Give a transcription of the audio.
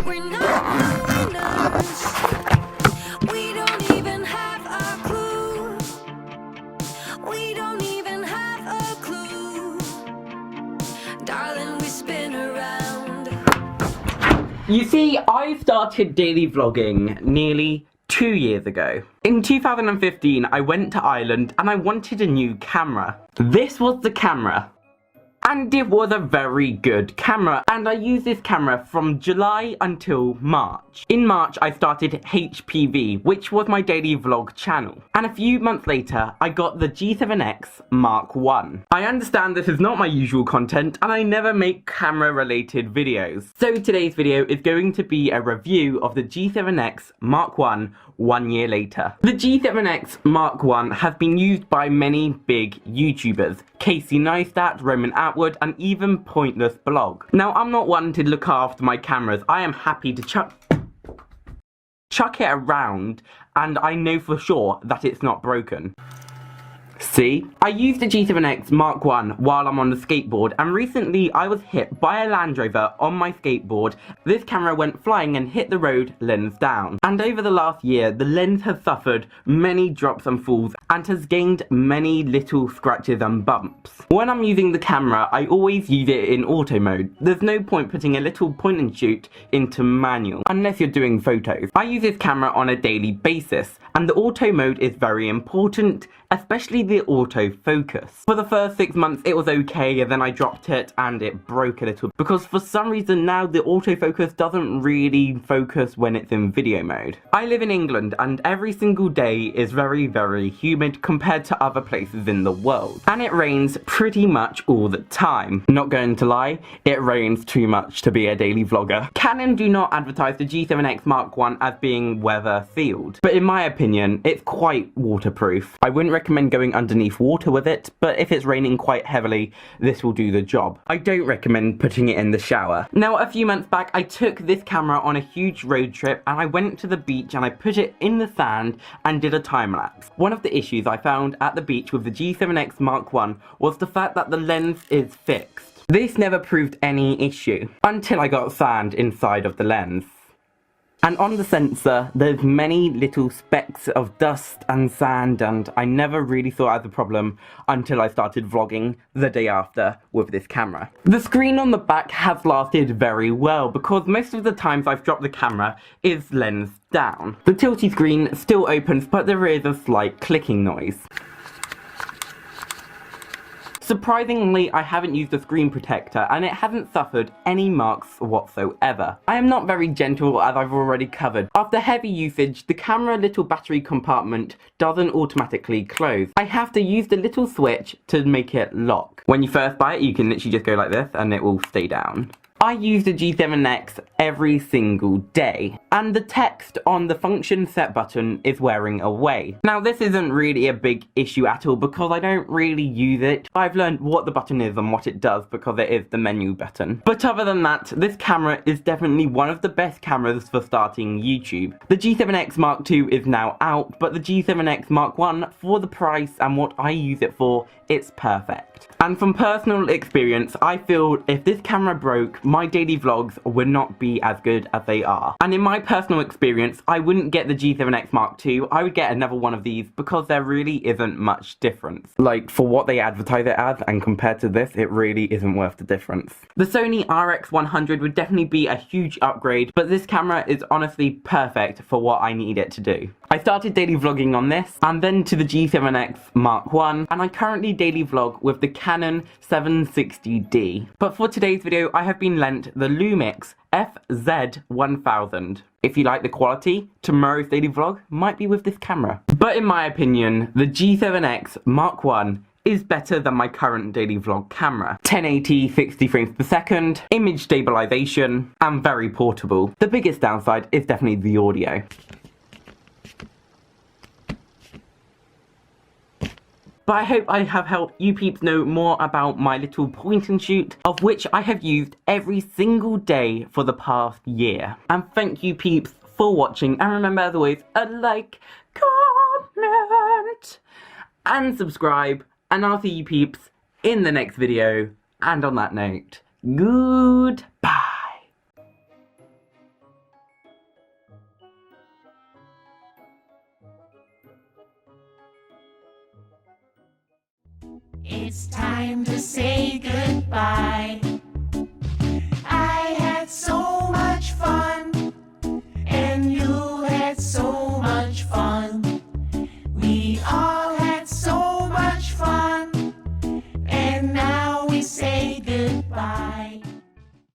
We're not winners. We don't even have a clue. We don't even have a clue. Darling, we spin around. You see, I started daily vlogging nearly 2 years ago. In 2015, I went to Ireland and I wanted a new camera. This was the camera. And it was a very good camera, and I used this camera from July until March. In March, I started HPV, which was my daily vlog channel. And a few months later, I got the G7X Mark I. I understand this is not my usual content, and I never make camera-related videos. So today's video is going to be a review of the G7X Mark I 1 year later. The G7X Mark I has been used by many big YouTubers, Casey Neistat, Roman Atwood, and even Pointless Blog. Now, I'm not one to look after my cameras. I am happy to chuck it around, and I know for sure that it's not broken. See? I used the G7X Mark I while I'm on the skateboard, and recently I was hit by a Land Rover on my skateboard. This camera went flying and hit the road lens down. And over the last year, the lens has suffered many drops and falls and has gained many little scratches and bumps. When I'm using the camera, I always use it in auto mode. There's no point putting a little point and shoot into manual, unless you're doing photos. I use this camera on a daily basis, and the auto mode is very important, especially the autofocus. For the first 6 months it was okay, and then I dropped it and it broke a little because for some reason now the autofocus doesn't really focus when it's in video mode. I live in England and every single day is very, very humid compared to other places in the world. And it rains pretty much all the time. Not going to lie, it rains too much to be a daily vlogger. Canon do not advertise the G7X Mark I as being weather sealed, but in my opinion it's quite waterproof. I wouldn't recommend going underneath water with it, but if it's raining quite heavily, this will do the job. I don't recommend putting it in the shower. Now, a few months back, I took this camera on a huge road trip and I went to the beach and I put it in the sand and did a time lapse. One of the issues I found at the beach with the G7X Mark I was the fact that the lens is fixed. This never proved any issue until I got sand inside of the lens. And on the sensor, there's many little specks of dust and sand, and I never really saw it as a problem until I started vlogging the day after with this camera. The screen on the back has lasted very well because most of the times I've dropped the camera is lens down. The tilty screen still opens, but there is a slight clicking noise. Surprisingly, I haven't used a screen protector and it hasn't suffered any marks whatsoever. I am not very gentle, as I've already covered. After heavy usage, the camera little battery compartment doesn't automatically close. I have to use the little switch to make it lock. When you first buy it, you can literally just go like this and it will stay down. I use the G7X every single day, and the text on the function set button is wearing away. Now, this isn't really a big issue at all because I don't really use it. I've learned what the button is and what it does because it is the menu button. But other than that, this camera is definitely one of the best cameras for starting YouTube. The G7X Mark II is now out, but the G7X Mark I, for the price and what I use it for, it's perfect. And from personal experience, I feel if this camera broke, my daily vlogs would not be as good as they are. And in my personal experience, I wouldn't get the G7X Mark II, I would get another one of these because there really isn't much difference. Like, for what they advertise it as, and compared to this, it really isn't worth the difference. The Sony RX100 would definitely be a huge upgrade, but this camera is honestly perfect for what I need it to do. I started daily vlogging on this, and then to the G7X Mark I, and I currently daily vlog with the Canon 760D. But for today's video, I have been lent the Lumix FZ1000. If you like the quality, tomorrow's daily vlog might be with this camera. But in my opinion, the G7X Mark I is better than my current daily vlog camera. 1080 60 frames per second, image stabilization, and very portable. The biggest downside is definitely the audio. But I hope I have helped you peeps know more about my little point and shoot, of which I have used every single day for the past year. And thank you peeps for watching, and remember as always, a like, comment, and subscribe, and I'll see you peeps in the next video. And on that note, goodbye. It's time to say